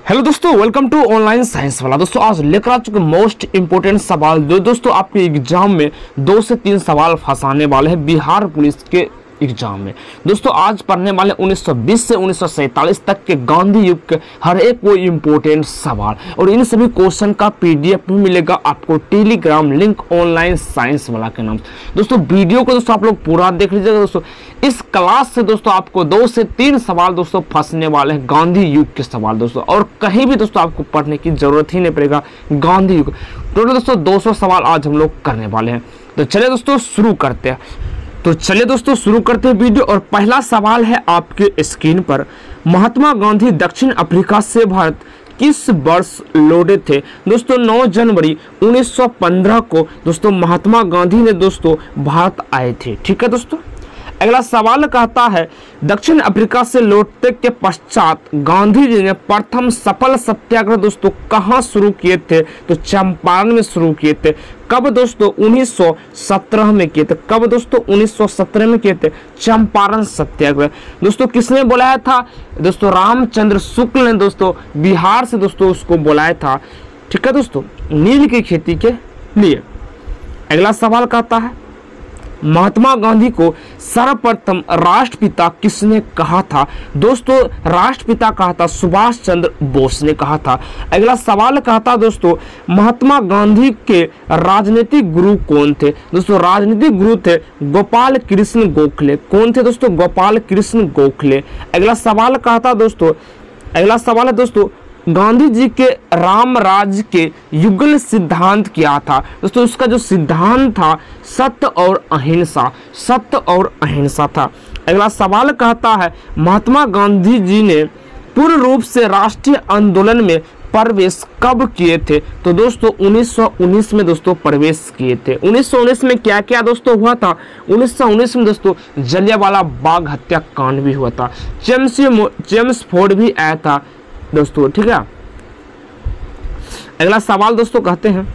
Hello दोस्तों, welcome to online science वाला। दोस्तों आज लेकर आ चुके मोस्ट इंपोर्टेंट सवाल जो दोस्तों आपके एग्जाम में 2 से 3 सवाल फंसाने वाले हैं बिहार पुलिस के एग्जाम में। दोस्तों आज पढ़ने वाले 1920 से 1947 तक के गांधी युग के हर एक वो इम्पोर्टेंट सवाल, और इन सभी क्वेश्चन का पीडीएफ भी मिलेगा आपको टेलीग्राम लिंक ऑनलाइन साइंस वाला के नाम से। दोस्तों वीडियो को दोस्तों आप लोग पूरा देख लीजिएगा। दोस्तों इस क्लास से दोस्तों आपको 2 से 3 सवाल दोस्तों फंसने वाले हैं गांधी युग के सवाल दोस्तों, और कहीं भी दोस्तों आपको पढ़ने की जरूरत ही नहीं पड़ेगा गांधी युग। टोटल दोस्तों 200 सवाल आज हम लोग करने वाले हैं। तो चलिए दोस्तों शुरू करते हैं। वीडियो। और पहला सवाल है आपके स्क्रीन पर, महात्मा गांधी दक्षिण अफ्रीका से भारत किस वर्ष लौटे थे? दोस्तों 9 जनवरी 1915 को दोस्तों महात्मा गांधी ने दोस्तों भारत आए थे। ठीक है दोस्तों। अगला सवाल कहता है, दक्षिण अफ्रीका से लौटने के पश्चात गांधी जी ने प्रथम सफल सत्याग्रह दोस्तों कहां शुरू किए थे? तो चंपारण में शुरू किए थे। कब दोस्तों? 1917 में किए थे। कब दोस्तों? 1917 में किए थे चंपारण सत्याग्रह। दोस्तों किसने बुलाया था? दोस्तों रामचंद्र शुक्ल ने दोस्तों बिहार से दोस्तों उसको बुलाया था। ठीक है दोस्तों, नील की खेती के लिए। अगला सवाल कहता है, महात्मा गांधी को सर्वप्रथम राष्ट्रपिता किसने कहा था? दोस्तों राष्ट्रपिता कहा था सुभाष चंद्र बोस ने कहा था। अगला सवाल कहता दोस्तों, महात्मा गांधी के राजनीतिक गुरु कौन थे? दोस्तों राजनीतिक गुरु थे गोपाल कृष्ण गोखले। कौन थे दोस्तों? गोपाल कृष्ण गोखले। अगला सवाल कहता दोस्तों, अगला सवाल है दोस्तों, गांधी जी के राम राज्य के युगल सिद्धांत क्या था? दोस्तों उसका जो सिद्धांत था सत्य और अहिंसा, सत्य और अहिंसा था। अगला सवाल कहता है, महात्मा गांधी जी ने पूर्ण रूप से राष्ट्रीय आंदोलन में प्रवेश कब किए थे? तो दोस्तों 1919 में दोस्तों प्रवेश किए थे। 1919 में क्या क्या दोस्तों हुआ था? 1919 में दोस्तों जलियांवाला बाग हत्याकांड भी हुआ था। जेम्स फोर्ड भी आया था दोस्तों। ठीक है। अगला सवाल दोस्तों कहते हैं,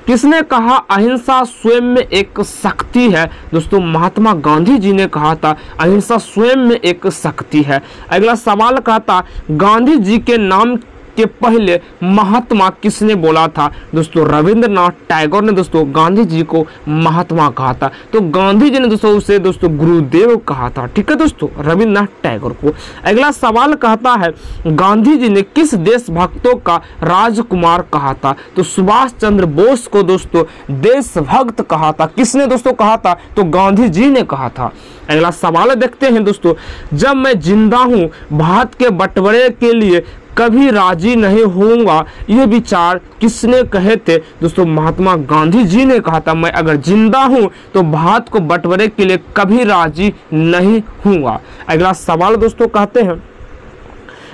किसने कहा अहिंसा स्वयं में एक शक्ति है? दोस्तों महात्मा गांधी जी ने कहा था अहिंसा स्वयं में एक शक्ति है। अगला सवाल कहता, गांधी जी के नाम के पहले महात्मा किसने बोला था? दोस्तों रविंद्रनाथ टैगोर ने दोस्तों गांधी जी को महात्मा कहा था। तो गांधी जी ने दोस्तों उसे दोस्तों गुरुदेव कहा था। ठीक है दोस्तों, रविंद्रनाथ टैगोर को। अगला सवाल कहता है, गांधी जी ने किस देशभक्तों का राजकुमार कहा था? तो सुभाष चंद्र बोस को दोस्तों देशभक्त कहा था। किसने दोस्तों कहा था? तो गांधी जी ने कहा था। अगला सवाल देखते हैं दोस्तों, जब मैं जिंदा हूं भारत के बंटवारे के लिए कभी राजी नहीं होऊंगा, ये विचार किसने कहे थे? दोस्तों महात्मा गांधी जी ने कहा था, मैं अगर जिंदा हूं तो भारत को बंटवारे के लिए कभी राजी नहीं होऊंगा। अगला सवाल दोस्तों कहते हैं,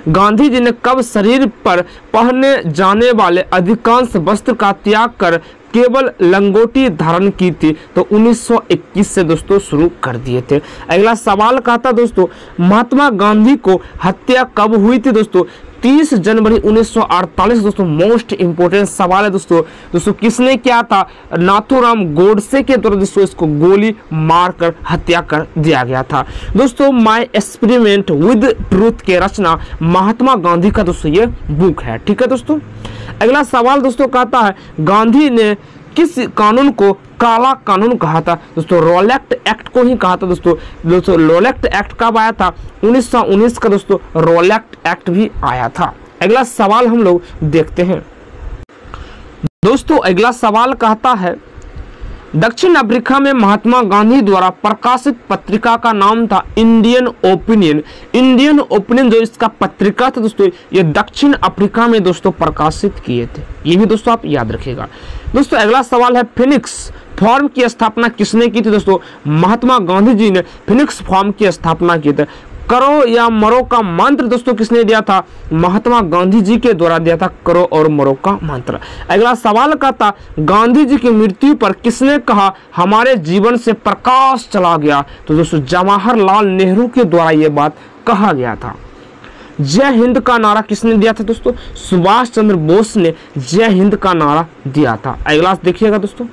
गांधी जी ने कब शरीर पर पहने जाने वाले अधिकांश वस्त्र का त्याग कर केवल लंगोटी धारण की थी? तो 1921 से दोस्तों शुरू कर दिए थे। अगला सवाल कहता दोस्तों, महात्मा गांधी को हत्या कब हुई थी? दोस्तों 30 जनवरी 1948 दोस्तों मोस्ट इंपोर्टेंट सवाल है दोस्तों किसने किया था? नाथूराम गोडसे के द्वारा दोस्तों इसको गोली मारकर हत्या कर दिया गया था। दोस्तों माय एक्सपेरिमेंट विद ट्रूथ के रचना महात्मा गांधी का दोस्तों ये बुक है। ठीक है दोस्तों। अगला सवाल दोस्तों कहता है, गांधी ने किस कानून को काला कानून कहा था? दोस्तों रोलेक्ट एक्ट को ही कहा था दोस्तों रोलेक्ट एक्ट कब आया था? 1919 का दोस्तों रोलेक्ट एक्ट भी आया था। अगला सवाल हम लोग देखते हैं दोस्तों। अगला सवाल कहता है, दक्षिण अफ्रीका में महात्मा गांधी द्वारा प्रकाशित पत्रिका का नाम था इंडियन ओपिनियन। इंडियन ओपिनियन जो इसका पत्रिका था दोस्तों ये दक्षिण अफ्रीका में दोस्तों प्रकाशित किए थे। ये भी दोस्तों आप याद रखिएगा। दोस्तों अगला सवाल है, फिनिक्स फॉर्म की स्थापना किसने की थी? दोस्तों महात्मा गांधी जी ने फिनिक्स फॉर्म की स्थापना की थी। करो या मरो का मंत्र दोस्तों किसने दिया था? महात्मा गांधी जी के द्वारा दिया था करो और मरो का मंत्र। अगला सवाल का था, गांधी जी की मृत्यु पर किसने कहा हमारे जीवन से प्रकाश चला गया? तो दोस्तों जवाहरलाल नेहरू के द्वारा यह बात कहा गया था। जय हिंद का नारा किसने दिया था? दोस्तों सुभाष चंद्र बोस ने जय हिंद का नारा दिया था। अगला देखिएगा दोस्तों,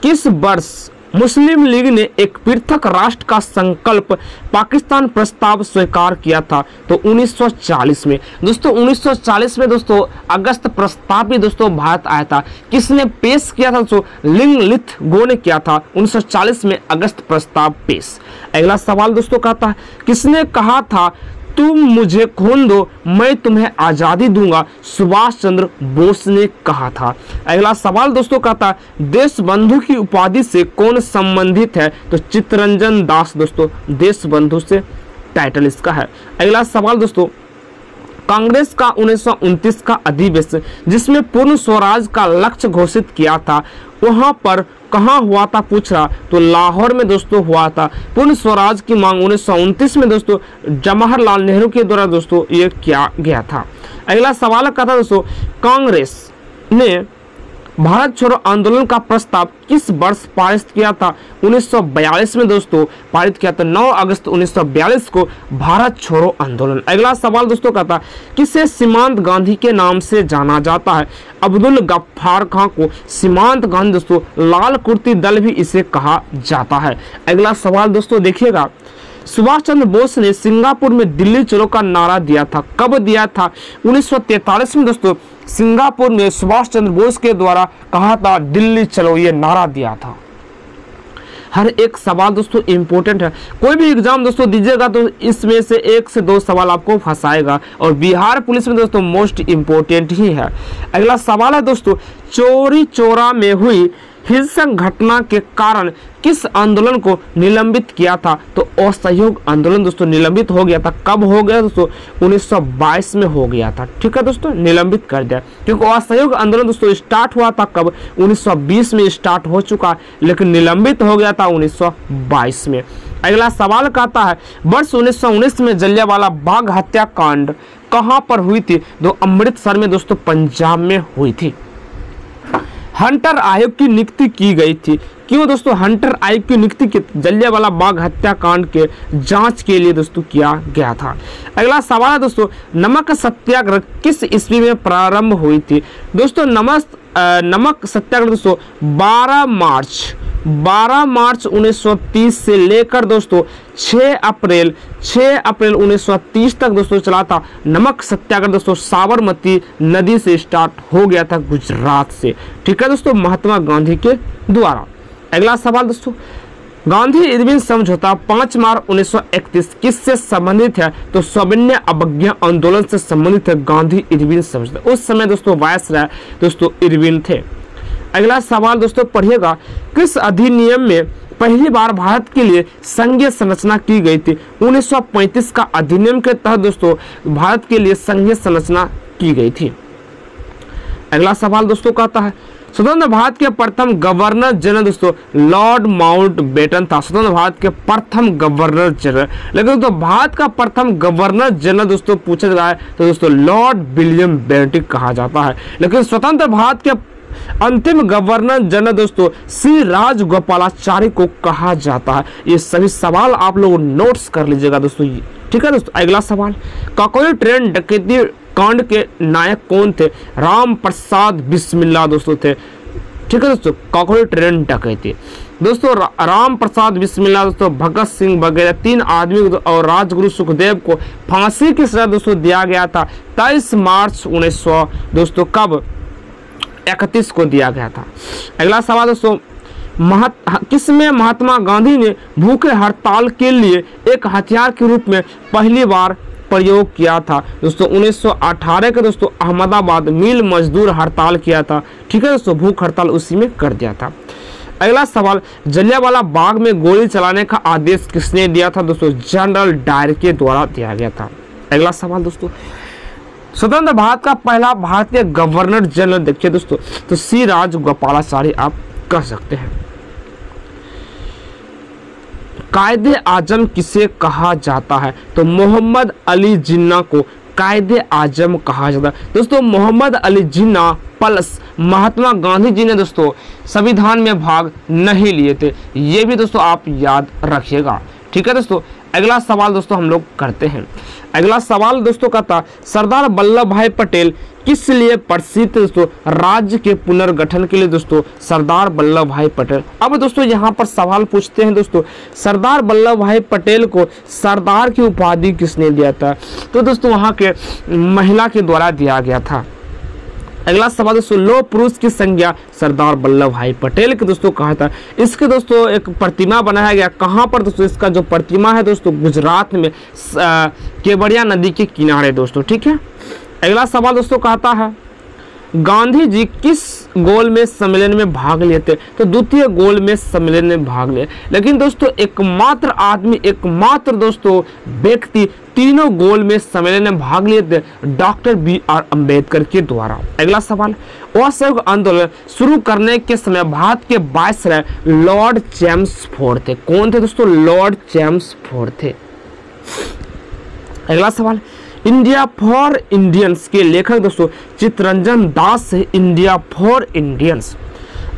किस वर्ष मुस्लिम लीग ने एक पृथक राष्ट्र का संकल्प पाकिस्तान प्रस्ताव स्वीकार किया था? तो 1940 में दोस्तों, 1940 में दोस्तों अगस्त प्रस्ताव भी दोस्तों भारत आया था। किसने पेश किया था दोस्तों? लिंगलिथगो ने किया था 1940 में अगस्त प्रस्ताव पेश। अगला सवाल दोस्तों कहता है, किसने कहा था तुम मुझे खून दो मैं तुम्हें आजादी दूंगा? सुभाष चंद्र बोस ने कहा था। अगला सवाल दोस्तों कहता है, देश बंधु की उपाधि से कौन संबंधित है? तो चित्तरंजन दास दोस्तों देश बंधु से टाइटल इसका है। अगला सवाल दोस्तों, कांग्रेस का 1929 का अधिवेशन जिसमें पूर्ण स्वराज का लक्ष्य घोषित किया था, वहां पर कहाँ हुआ था पूछ रहा? तो लाहौर में दोस्तों हुआ था। पूर्ण स्वराज की मांग 1929 में दोस्तों जवाहरलाल नेहरू के द्वारा दोस्तों ये किया गया था। अगला सवाल का था दोस्तों, कांग्रेस ने भारत छोड़ो आंदोलन का प्रस्ताव किस वर्ष पारित किया था? 1942 में दोस्तों पारित किया था। 9 अगस्त 1942 को भारत छोड़ो आंदोलन। अगला सवाल दोस्तों कहता, किसे सीमांत गांधी के नाम से जाना जाता है? अब्दुल गफ्फार खां को सीमांत गांधी दोस्तों, लाल कुर्ती दल भी इसे कहा जाता है। अगला सवाल दोस्तों देखिएगा, सुभाष चंद्र बोस ने सिंगापुर में दिल्ली चलो का नारा दिया था, कब दिया था? 1943 में दोस्तों सिंगापुर में सुभाष चंद्र बोस के द्वारा कहा था दिल्ली चलो, ये नारा दिया था। हर एक सवाल दोस्तों इंपॉर्टेंट है, कोई भी एग्जाम दोस्तों दीजिएगा तो इसमें से 1 से 2 सवाल आपको फंसाएगा, और बिहार पुलिस में दोस्तों मोस्ट इंपॉर्टेंट ही है। अगला सवाल है दोस्तों, चौरी चौरा में हुई हिंसक घटना के कारण किस आंदोलन को निलंबित किया था? तो असहयोग आंदोलन दोस्तों निलंबित हो गया था। कब हो गया दोस्तों? 1922 में हो गया था। ठीक है दोस्तों, निलंबित कर दिया, क्योंकि असहयोग आंदोलन दोस्तों स्टार्ट हुआ था कब? 1920 में स्टार्ट हो चुका, लेकिन निलंबित हो गया था 1922 में। अगला सवाल कहता है, वर्ष 1919 में जलियांवाला बाग हत्याकांड कहाँ पर हुई थी? तो अमृतसर में दोस्तों, पंजाब में हुई थी। हंटर आयोग की नियुक्ति की गई थी, क्यों दोस्तों हंटर आयोग की नियुक्ति जलियांवाला बाग हत्याकांड के जांच के लिए दोस्तों किया गया था। अगला सवाल है दोस्तों, नमक सत्याग्रह किस ईस्वी में प्रारंभ हुई थी? दोस्तों नमक सत्याग्रह दोस्तों 12 मार्च 1930 से लेकर दोस्तों 6 अप्रैल 1930 तक दोस्तों चला था। नमक सत्याग्रह दोस्तों साबरमती नदी से स्टार्ट हो गया था, गुजरात से। ठीक है दोस्तों, महात्मा गांधी के द्वारा। अगला सवाल दोस्तों, गांधी इरविन समझौता 5 मार्च 1931 किससे संबंधित है? तो सविनय अवज्ञा आंदोलन से संबंधित है गांधी इरविन समझौता। उस समय दोस्तों वायसराय दोस्तों इरविन थे। अगला सवाल दोस्तों पढ़िएगा, किस अधिनियम में पहली बार भारत के लिए संघीय संरचना की गई थी? 1935 का अधिनियम के तहत दोस्तों भारत के लिए संघीय संरचना की गई थी। अगला सवाल दोस्तों कहता है, स्वतंत्र भारत के प्रथम गवर्नर जनरल दोस्तों लॉर्ड माउंटबेटन था। स्वतंत्र भारत के प्रथम गवर्नर जनरल, लेकिन दोस्तों भारत का प्रथम गवर्नर जनरल दोस्तों पूछा जा रहा है तो दोस्तों लॉर्ड विलियम बेंटिक कहा जाता है। लेकिन स्वतंत्र भारत के अंतिम गवर्नर जनरल दोस्तों श्री राजगोपालाचारी को कहा जाता है। ये सभी सवाल आप लोग नोट्स कर लीजिएगा दोस्तों। ठीक है दोस्तों, अगला सवाल, काकोरी ट्रेन डकैती कांड के नायक कौन थे? राम प्रसाद बिस्मिल्ला दोस्तों थे। ठीक है दोस्तों, काकोरी ट्रेन डकैती दोस्तों राम प्रसाद बिस्मिल्ला दोस्तों भगत सिंह वगैरह 3 आदमी और राजगुरु सुखदेव को फांसी की सजा दोस्तों दिया गया था 23 मार्च 1900 दोस्तों कब 31 को दिया गया था। अगला सवाल दोस्तों, किसमें महात्मा गांधी ने भूखे हड़ताल के लिए एक हथियार के रूप में पहली बार प्रयोग किया था? दोस्तों 1918 के दोस्तों अहमदाबाद मिल मजदूर हड़ताल किया था। ठीक है दोस्तों, भूख हड़ताल उसी में कर दिया था। अगला सवाल, जलियांवाला बाग में गोली चलाने का आदेश किसने दिया था? दोस्तों जनरल डायर के द्वारा दिया गया था। अगला सवाल दोस्तों, स्वतंत्र भारत का पहला भारतीय गवर्नर जनरल देखिए दोस्तों तो श्री राजगोपालाचारी आप कह सकते हैं। कायदे आजम किसे कहा जाता है? तो मोहम्मद अली जिन्ना को कायदे आजम कहा जाता है। दोस्तों मोहम्मद अली जिन्ना प्लस महात्मा गांधी जी ने दोस्तों संविधान में भाग नहीं लिए थे, ये भी दोस्तों आप याद रखिएगा। ठीक है दोस्तों, अगला सवाल दोस्तों हम लोग करते हैं। अगला सवाल दोस्तों का था सरदार वल्लभ भाई पटेल किस लिए प्रसिद्ध दोस्तों? राज्य के पुनर्गठन के लिए दोस्तों सरदार वल्लभ भाई पटेल। अब दोस्तों यहाँ पर सवाल पूछते हैं दोस्तों, सरदार वल्लभ भाई पटेल को सरदार की उपाधि किसने दिया था? तो दोस्तों वहाँ के महिला के द्वारा दिया गया था। अगला सवाल दोस्तों लौह पुरुष की संज्ञा सरदार वल्लभ भाई पटेल के दोस्तों कहा था। इसके दोस्तों एक प्रतिमा बनाया गया, कहाँ पर दोस्तों? इसका जो प्रतिमा है दोस्तों गुजरात में केवड़िया नदी के किनारे दोस्तों, ठीक है। अगला सवाल दोस्तों कहता है गांधी जी किस गोलमेज सम्मेलन में भाग लिए थे? तो द्वितीय गोलमेज सम्मेलन में भाग लिए। लेकिन दोस्तों एकमात्र आदमी, एकमात्र दोस्तों व्यक्ति तीनों गोलमेज सम्मेलन में भाग लिए थे डॉक्टर BR अम्बेडकर के द्वारा। अगला सवाल असहयोग आंदोलन शुरू करने के समय भारत के वायसराय लॉर्ड चेम्सफोर्ड थे। कौन थे दोस्तों? लॉर्ड चेम्सफोर्ड थे। अगला सवाल इंडिया फॉर इंडियंस के लेखक दोस्तों चित्तरंजन दास है। India for Indians.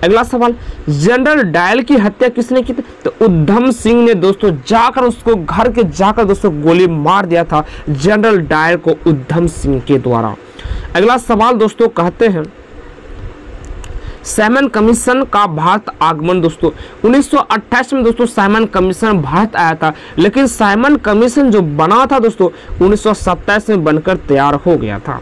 अगला सवाल जनरल डायल की हत्या किसने की थी? तो उधम सिंह ने दोस्तों जाकर उसको घर के जाकर दोस्तों गोली मार दिया था जनरल डायल को उधम सिंह के द्वारा। अगला सवाल दोस्तों कहते हैं साइमन कमीशन का भारत आगमन दोस्तों 1928 में दोस्तों साइमन कमीशन भारत आया था, लेकिन साइमन कमीशन जो बना था दोस्तों 1927 में बनकर तैयार हो गया था।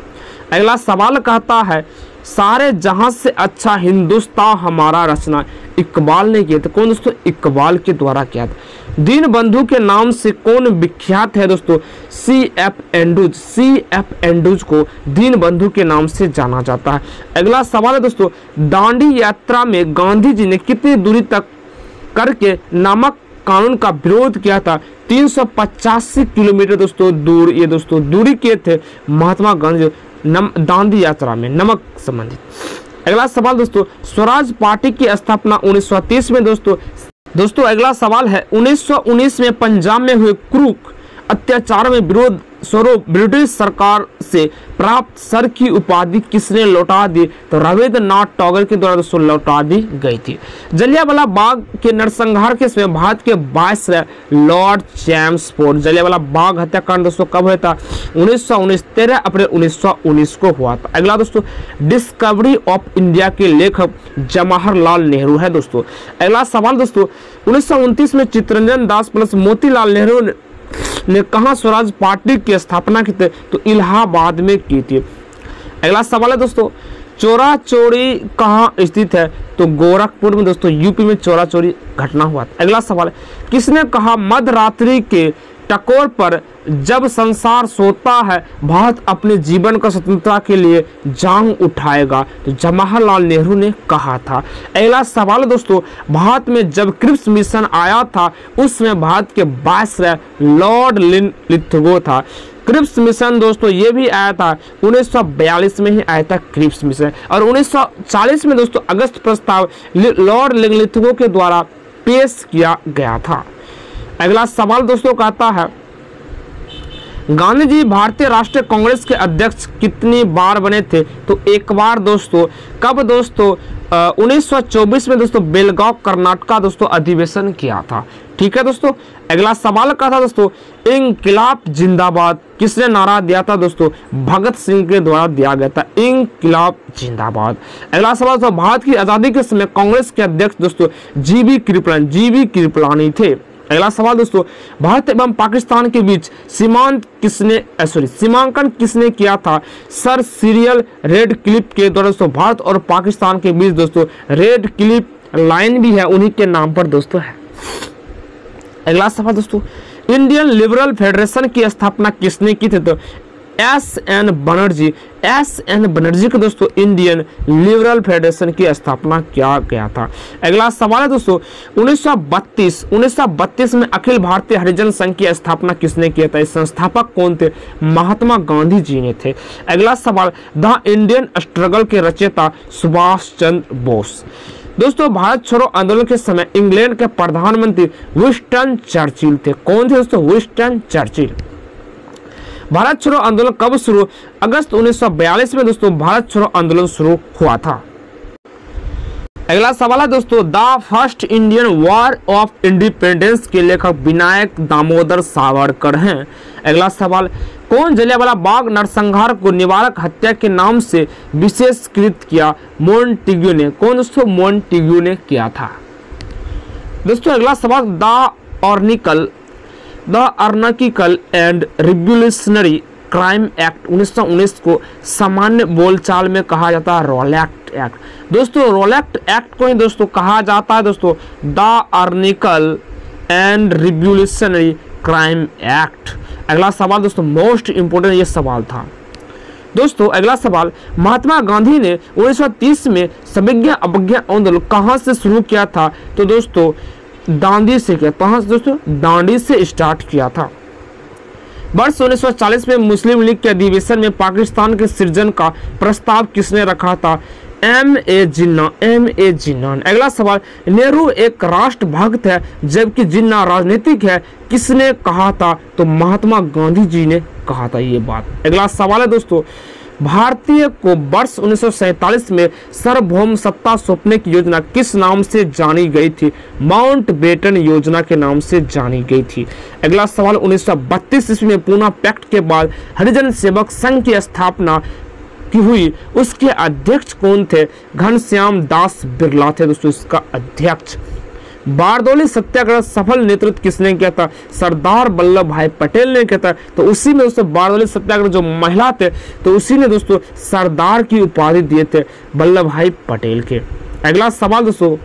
अगला सवाल कहता है सारे जहां से अच्छा हिंदुस्तान हमारा रचना इकबाल ने किया था। कौन दोस्तों? इकबाल के द्वारा किया था। दीन बंधु के नाम से कौन विख्यात है दोस्तों? CF Andrews. CF एंड्रूज को दीन बंधु के नाम से जाना जाता है। अगला सवाल है दोस्तों दांडी यात्रा में गांधी जी ने कितनी दूरी तक करके नमक कानून का विरोध किया था? 385 किलोमीटर दोस्तों दूर ये दोस्तों दूरी किए थे महात्मा गांधी दांडी यात्रा में नमक संबंधित। अगला सवाल दोस्तों स्वराज पार्टी की स्थापना 1930 में दोस्तों अगला सवाल है 1919 में पंजाब में हुए क्रूर अत्याचार में विरोध स्वरूप ब्रिटिश सरकार से प्राप्त सर की उपाधि किसने लौटा दी? तो रविंद्रनाथ टैगोर के द्वारा दोस्तों लौटा दी गई थी। जलियांवाला बाग के नरसंहार के समय भारत के viceroy Lord Chelmsford. Jallianwala Bagh हत्याकांड दोस्तों कब हुआ था? 1919 13 अप्रैल 1919 को हुआ था। अगला दोस्तों डिस्कवरी ऑफ इंडिया के लेखक जवाहरलाल नेहरू है दोस्तों। अगला सवाल दोस्तों 1929 में चित्तरंजन दास प्लस मोतीलाल नेहरू ने कहा स्वराज पार्टी की स्थापना की थी? तो इलाहाबाद में की थी। अगला सवाल है दोस्तों चोरा चोरी कहाँ स्थित है? तो गोरखपुर में दोस्तों यूपी में चोरा चोरी घटना हुआ था। अगला सवाल है किसने कहा मध्यरात्रि के टकोर पर जब संसार सोता है भारत अपने जीवन का स्वतंत्रता के लिए जांग उठाएगा? तो जवाहरलाल नेहरू ने कहा था। अगला सवाल दोस्तों भारत में जब क्रिप्स मिशन आया था उसमें भारत के वायसराय लॉर्ड लिथगो था। क्रिप्स मिशन दोस्तों ये भी आया था 1942 में ही आया था क्रिप्स मिशन, और 1940 में दोस्तों अगस्त प्रस्ताव लॉर्ड लिथगो के द्वारा पेश किया गया था। अगला सवाल दोस्तों कहता है गांधी जी भारतीय राष्ट्रीय कांग्रेस के अध्यक्ष कितनी बार बने थे? तो एक बार दोस्तों। कब दोस्तों? 1924 में दोस्तों बेलगांव कर्नाटका दोस्तों अधिवेशन किया था। ठीक है दोस्तों। अगला सवाल का था दोस्तों इंकलाब जिंदाबाद किसने नारा दिया था? दोस्तों भगत सिंह के द्वारा दिया गया था इंकलाब जिंदाबाद। अगला सवाल दोस्तों भारत की आजादी के समय कांग्रेस के अध्यक्ष दोस्तों जीबी कृपलानी थे। अगला सवाल दोस्तों भारत एवं पाकिस्तान के बीच सीमांकन किसने किया था? सर सीरियल रेड क्लिफ के द्वारा। दोस्तों भारत और पाकिस्तान के बीच दोस्तों रेड क्लिफ लाइन भी है उन्हीं के नाम पर दोस्तों है। अगला सवाल दोस्तों इंडियन लिबरल फेडरेशन की स्थापना किसने की थी? तो S.N. बनर्जी को दोस्तों इंडियन लिबरल फेडरेशन की स्थापना किया गया था। अगला सवाल है दोस्तों 1932 में अखिल भारतीय हरिजन संघ की स्थापना किसने किया था? इस संस्थापक कौन थे? महात्मा गांधी जी ने थे। अगला सवाल द इंडियन स्ट्रगल के रचयिता सुभाष चंद्र बोस। दोस्तों भारत छोड़ो आंदोलन के समय इंग्लैंड के प्रधानमंत्री विंस्टन चर्चिल थे। कौन थे दोस्तों? Winston Churchill. भारत छोड़ो आंदोलन कब शुरू? अगस्त 1942 में दोस्तों भारत छोड़ो आंदोलन शुरू हुआ था। अगला सवाल है दोस्तों, the first Indian war of independence के लेखक विनायक दामोदर सावरकर हैं। अगला सवाल, कौन जलियांवाला बाग नरसंहार को निवारक हत्या के नाम से विशेषकृत किया? मोंटेग्यू ने। कौन दोस्तों? मोंटेग्यू ने किया था। दोस्तों अगला सवाल, the anarchical and revolutionary crime act 1919 को सामान्य बोलचाल में कहा जाता है रोलैक्ट एक्ट। दोस्तों रोलैक्ट एक्ट को ही दोस्तों कहा जाता है दोस्तों the anarchical and revolutionary crime act. अगला सवाल दोस्तों मोस्ट इंपोर्टेंट ये सवाल था। दोस्तों अगला सवाल, महात्मा गांधी ने 1930 में सविज्ञा अवज्ञा आंदोलन कहाँ से शुरू किया था? तो दोस्तों दांडी से किया। कहाँ से दोस्तों? दांडी से स्टार्ट किया था। वर्ष 1940 में मुस्लिम लीग के अधिवेशन में पाकिस्तान के सृजन का प्रस्ताव किसने रखा था? M.A. जिन्ना। अगला सवाल, नेहरू एक राष्ट्रभक्त है जबकि जिन्ना राजनीतिक है, किसने कहा था? तो महात्मा गांधी जी ने कहा था ये बात। अगला सवाल है दोस्तों, भारतीय को वर्ष 1947 में सार्वभौम सत्ता सौंपने की योजना किस नाम से जानी गई थी? माउंटबेटन योजना के नाम से जानी गई थी। अगला सवाल, 1932 ईस्वी में पूना पैक्ट के बाद हरिजन सेवक संघ की स्थापना की हुई, उसके अध्यक्ष कौन थे? घनश्याम दास बिरला थे दोस्तों इसका अध्यक्ष। बारदौली सत्याग्रह सफल नेतृत्व किसने किया था? सरदार वल्लभ भाई पटेल ने किया था। तो उसी में दोस्तों बारदौली सत्याग्रह जो महिला थे तो उसी ने दोस्तों सरदार की उपाधि दिए थे वल्लभ भाई पटेल के। अगला सवाल दोस्तों,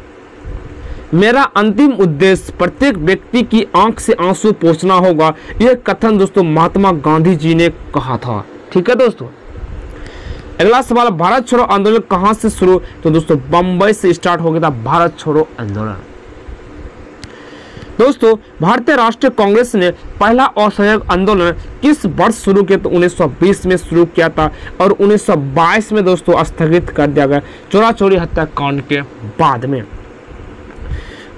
मेरा अंतिम उद्देश्य प्रत्येक व्यक्ति की आंख से आंसू पोंछना होगा, यह कथन दोस्तों महात्मा गांधी जी ने कहा था। ठीक है दोस्तों। अगला सवाल, भारत छोड़ो आंदोलन कहां से शुरू? तो दोस्तों बंबई से स्टार्ट हो गया था भारत छोड़ो आंदोलन। दोस्तों भारतीय राष्ट्रीय कांग्रेस ने पहला असहयोग आंदोलन किस वर्ष शुरू किया? तो 1920 में शुरू किया था और 1922 में दोस्तों स्थगित कर दिया गया चोरा चोरी हत्याकांड के बाद में।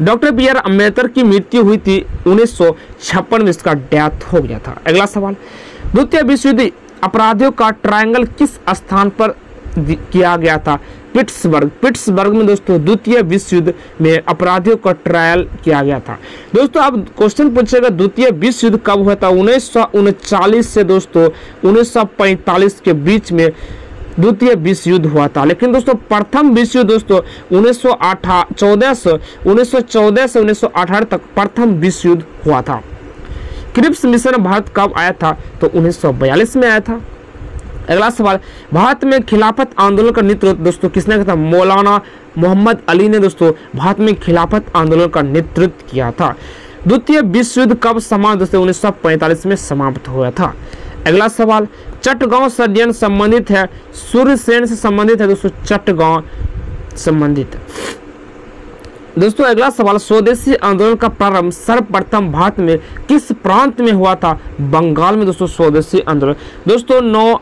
डॉक्टर बी आर अम्बेडकर की मृत्यु हुई थी 1956 में, इसका डेथ हो गया था। अगला सवाल, द्वितीय विश्व युद्ध अपराधियों का ट्रायंगल किस स्थान पर किया गया था? पिट्सबर्ग में दोस्तों द्वितीय विश्व युद्ध में अपराधियों का ट्रायल किया गया था। दोस्तों अब क्वेश्चन पूछेगा द्वितीय विश्व युद्ध कब हुआ था? 1939 से दोस्तों 1945 के बीच में द्वितीय विश्व युद्ध हुआ था। लेकिन दोस्तों प्रथम विश्व युद्ध दोस्तों 1914 से 1918 तक प्रथम विश्व युद्ध हुआ था। क्रिप्स मिशन भारत कब आया था? तो 1942 में आया था। अगला सवाल, भारत में खिलाफत आंदोलन का नेतृत्व दोस्तों किसने किया था? मौलाना मोहम्मद अली ने दोस्तों भारत में खिलाफत आंदोलन का नेतृत्व किया था। द्वितीय विश्व युद्ध कब समाप्त? दोस्तों 1945 में समाप्त हुआ था। अगला सवाल, चटगांव षड्यंत्र संबंधित है सूर्यसेन से संबंधित है दोस्तों चटगांव संबंधित। दोस्तों अगला सवाल, स्वदेशी आंदोलन का प्रारंभ सर्वप्रथम भारत में किस प्रांत में हुआ था? बंगाल में दोस्तों स्वदेशी आंदोलन। दोस्तों 9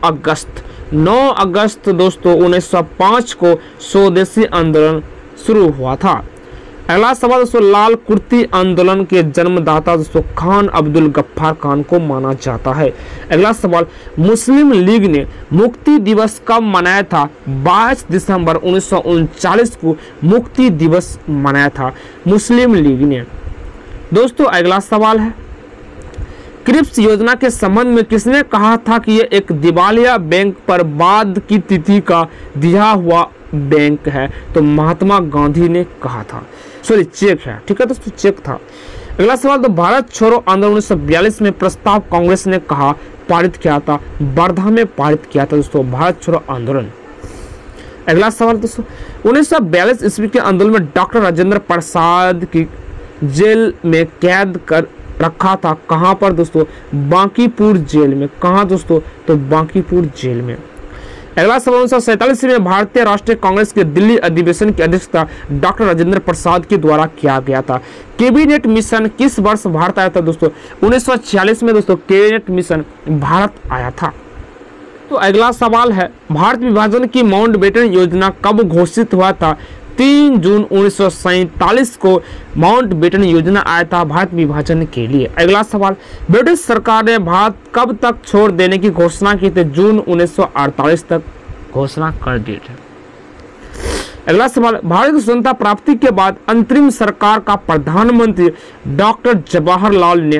अगस्त दोस्तों 1905 को स्वदेशी आंदोलन शुरू हुआ था। अगला सवाल दोस्तों, लाल कुर्ती आंदोलन के जन्मदाता दोस्तों खान अब्दुल गफ्फार खान को माना जाता है। अगला सवाल, मुस्लिम लीग ने मुक्ति दिवस कब मनाया था? 22 दिसंबर 1939 को मुक्ति दिवस मनाया था मुस्लिम लीग ने। दोस्तों अगला सवाल है, क्रिप्स योजना के संबंध में किसने कहा था कि यह एक दिवालिया बैंक पर बाद की तिथि का दिया हुआ बैंक है? तो महात्मा गांधी ने कहा था, सॉरी चेक है। ठीक है दोस्तों चेक था। अगला सवाल, तो भारत छोड़ो आंदोलन 1942 में प्रस्ताव कांग्रेस ने कहा पारित किया था? वर्धा में पारित किया था दोस्तों भारत छोड़ो आंदोलन। अगला सवाल दोस्तों, 1942 ईस्वी के आंदोलन में डॉक्टर राजेंद्र प्रसाद की जेल में कैद कर रखा था, कहां पर दोस्तों? बांकीपुर जेल में। कहां दोस्तों? तो बांकीपुर जेल में। अगला सवाल, 1947 में भारतीय राष्ट्रीय कांग्रेस के दिल्ली अधिवेशन की अध्यक्षता डॉक्टर राजेंद्र प्रसाद के द्वारा किया गया था। कैबिनेट मिशन किस वर्ष भारत आया था दोस्तों? 1946 में दोस्तों कैबिनेट मिशन भारत आया था। तो अगला सवाल है, भारत विभाजन की माउंटबेटन योजना कब घोषित हुआ था? 3 जून 1947 को माउंटबेटन योजना आया था भारत विभाजन के लिए। अगला सवाल, ब्रिटिश सरकार ने भारत कब तक छोड़ देने की घोषणा की थी? जून 1948 तक घोषणा कर दी थी। अगला सवाल, भारत की स्वतंत्रता प्राप्ति के बाद अंतरिम सरकार का प्रधानमंत्री डॉक्टर जवाहरलाल नेहरू